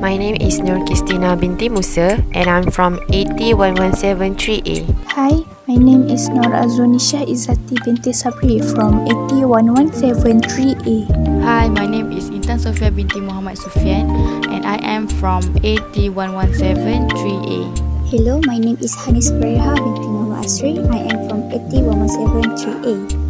my name is Nur Qistina binti Musa and I'm from AQU257 Hi, my name is Azwanishah Izzati binti Sabri from AQU257 Hi, my name is Intan Sofea binti Suffian and I am from AQU257 Hello, my name is Hanis Fariehah binti Asri. I am from AQU257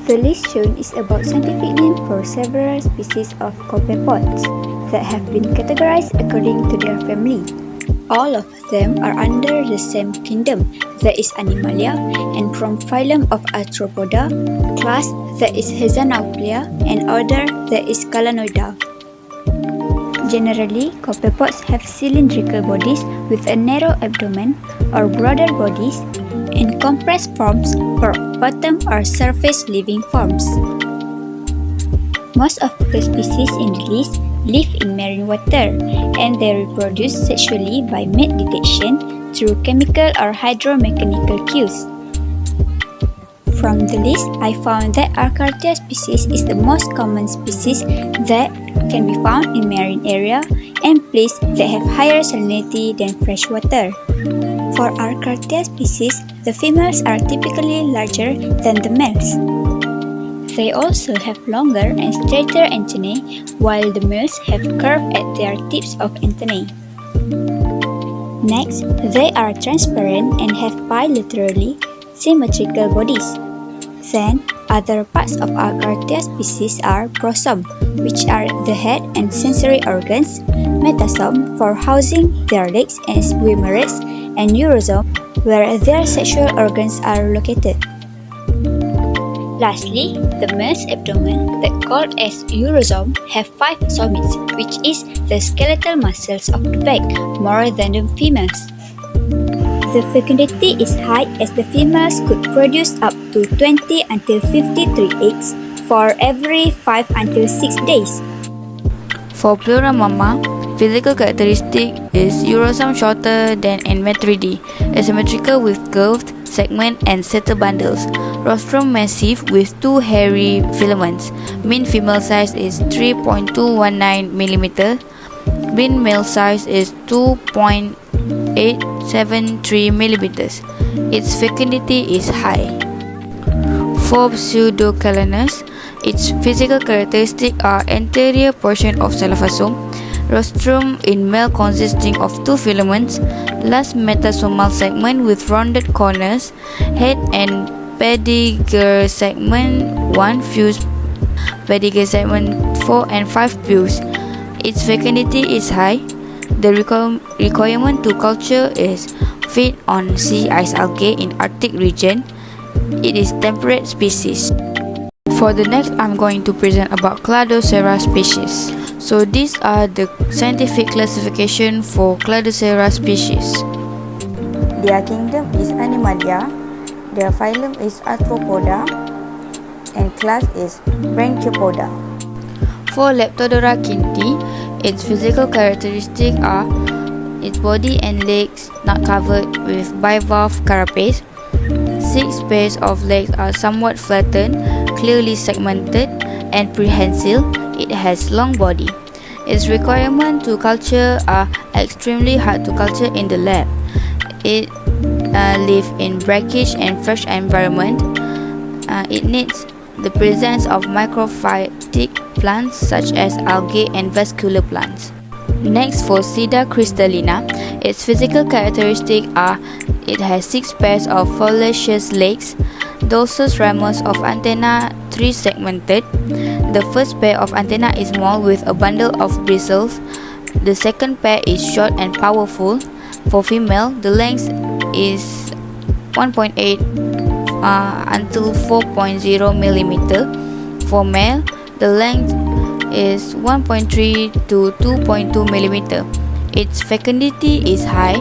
The list shown is about scientific name for several species of copepods that have been categorized according to their family. All of them are under the same kingdom, that is Animalia, and from phylum of Arthropoda, class that is Hexanauplea, and order that is Calanoida. Generally, copepods have cylindrical bodies with a narrow abdomen or broader bodies and compressed forms for bottom or surface living forms. Most of the species in the list live in marine water and they reproduce sexually by mate detection through chemical or hydromechanical cues. From the list, I found that Archaea species is the most common species that can be found in marine area and places that have higher salinity than freshwater. For Archaea species, the females are typically larger than the males. They also have longer and straighter antennae, while the males have curved at their tips of antennae. Next, they are transparent and have bilaterally symmetrical bodies. Then, other parts of Archaea species are prosome, which are the head and sensory organs, metasome for housing their legs and swimmers, and urosome, where their sexual organs are located. Lastly, the male's abdomen, that called as urosome, have 5 somites, which is the skeletal muscles of the back, more than the females. The fecundity is high as the females could produce up to 20 until 53 eggs for every 5 until 6 days. For Pleura mama, physical characteristic is urosome shorter than in Metridae, asymmetrical with curved segment and settle bundles. Rostrum massive with 2 hairy filaments. Mean female size is 3.219 mm. Mean male size is 2.873 mm. Its fecundity is high. For Pseudocalanus, its physical characteristics are anterior portion of salafasome, rostrum in male consisting of 2 filaments, last metasomal segment with rounded corners, head and pedigree segment 1 fused, pedigree segment 4 and 5 fused. Its fecundity is high. The requirement to culture is feed on sea ice algae in Arctic region. It is temperate species. For the next, I'm going to present about Cladocera species. So these are the scientific classification for Cladocera species. Their kingdom is Animalia, their phylum is Arthropoda, and class is Branchiopoda. For Leptodora quinti, its physical characteristics are its body and legs not covered with bivalve carapace. 6 pairs of legs are somewhat flattened, clearly segmented, and prehensile. It has long body. Its requirements to culture are extremely hard to culture in the lab. It lives in brackish and fresh environment. It needs the presence of microphytic plants such as algae and vascular plants. Next, for Sida crystallina, its physical characteristics are it has 6 pairs of foliaceous legs, dorsal ramus of antenna 3 segmented. The first pair of antenna is small with a bundle of bristles. The second pair is short and powerful. For female, the length is 1.8 until 4.0 mm. For male, the length is 1.3 to 2.2 mm. Its fecundity is high.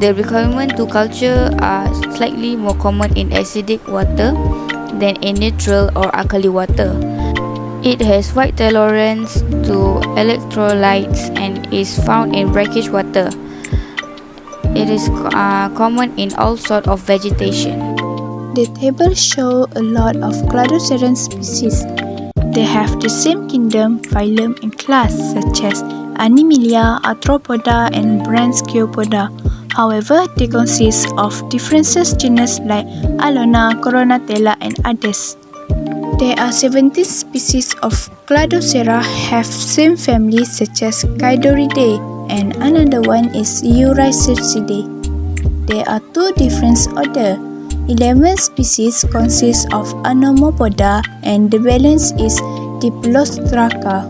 The requirement to culture are slightly more common in acidic water than in neutral or alkali water. It has wide tolerance to electrolytes and is found in brackish water. It is common in all sorts of vegetation. The table shows a lot of cladoceran species. They have the same kingdom, phylum and class such as Animalia, Arthropoda and Branchiopoda. However, they consist of different genus like Alona, Coronatella and others. There are 17 species of Cladocera have same family such as Chidoridae and another one is Eurysipsidae. There are two different orders. 11 species consist of Anomopoda and the balance is Diplostraca.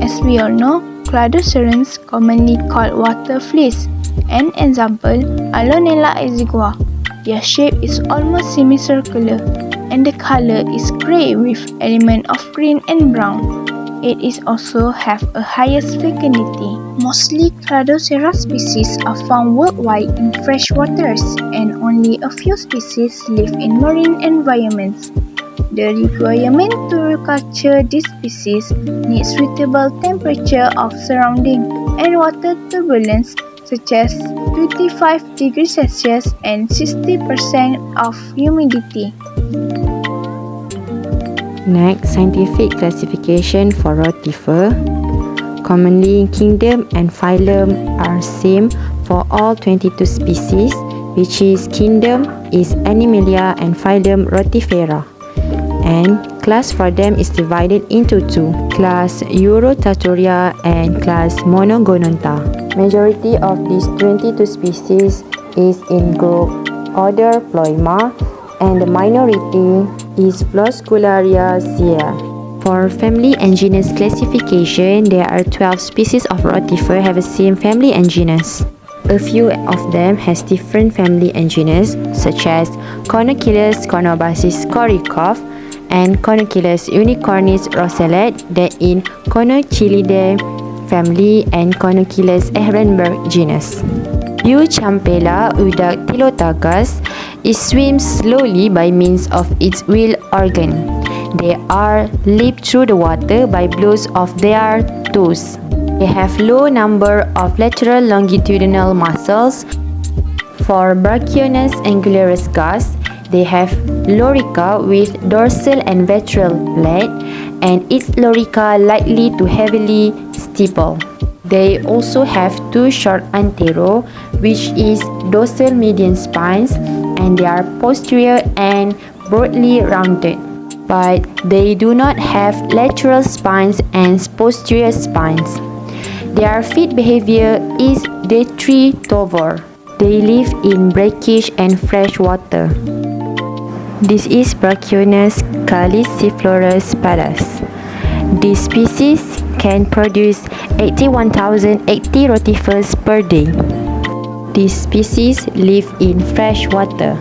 As we all know, cladocerans commonly called water fleas. An example, Alonella exigua. Their shape is almost semicircular and the color is grey with element of green and brown. It is also have a highest fecundity. Mostly Cladocera species are found worldwide in fresh waters and only a few species live in marine environments. The requirement to culture these species needs suitable temperature of surrounding and water turbulence such as 25 degrees Celsius and 60% of humidity. Next, scientific classification for rotifer. Commonly, kingdom and phylum are same for all 22 species, which is kingdom is Animalia and phylum Rotifera. And class for them is divided into two, class Eurotaturia and class Monogononta. Majority of these 22 species is in group order Ploima and the minority is Flosculariaceae. For family and genus classification, there are 12 species of rotifer have the same family and genus. A few of them has different family and genus such as Cornochilus cornobasis korikov and Cornochilus unicornis rosellet that in Cornochilidae family and Cornochilus ehrenberg genus. Euchampela udactylotagus it swims slowly by means of its wheel organ. They are leap through the water by blows of their toes. They have low number of lateral longitudinal muscles. For Brachiones angularis gus, they have lorica with dorsal and ventral plate and its lorica lightly to heavily stipple. They also have two short antero, which is dorsal median spines, and they are posterior and broadly rounded. But they do not have lateral spines and posterior spines. Their feed behavior is detritivore. They live in brackish and fresh water. This is Brachiones caliciflorus padus. This species can produce 81,080 rotifers per day. This species live in fresh water.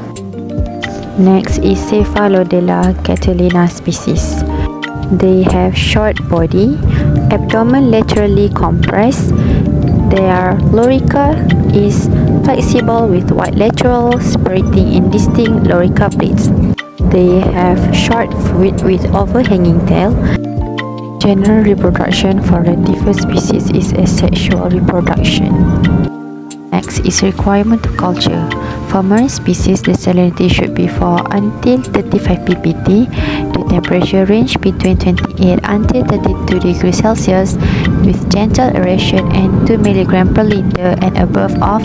Next is Cephalodella catalina species. They have short body, abdomen laterally compressed. Their lorica is flexible with wide lateral separating in distinct lorica plates. They have short foot with overhanging tail. General reproduction for rotifer species is asexual reproduction. Next is requirement to culture. For marine species, the salinity should be 4 until 35 ppt. The temperature range between 28 until 32 degrees Celsius with gentle aeration and 2 mg per liter and above of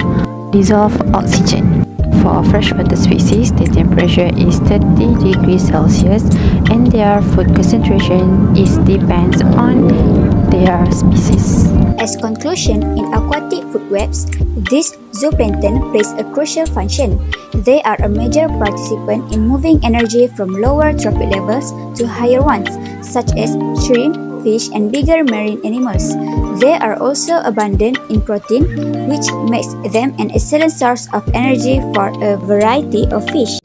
dissolved oxygen. For freshwater species, the temperature is 30 degrees Celsius and their food concentration depends on their species. As conclusion, in aquatic food webs, this zooplankton plays a crucial function. They are a major participant in moving energy from lower trophic levels to higher ones, such as shrimp, fish, and bigger marine animals. They are also abundant in protein, which makes them an excellent source of energy for a variety of fish.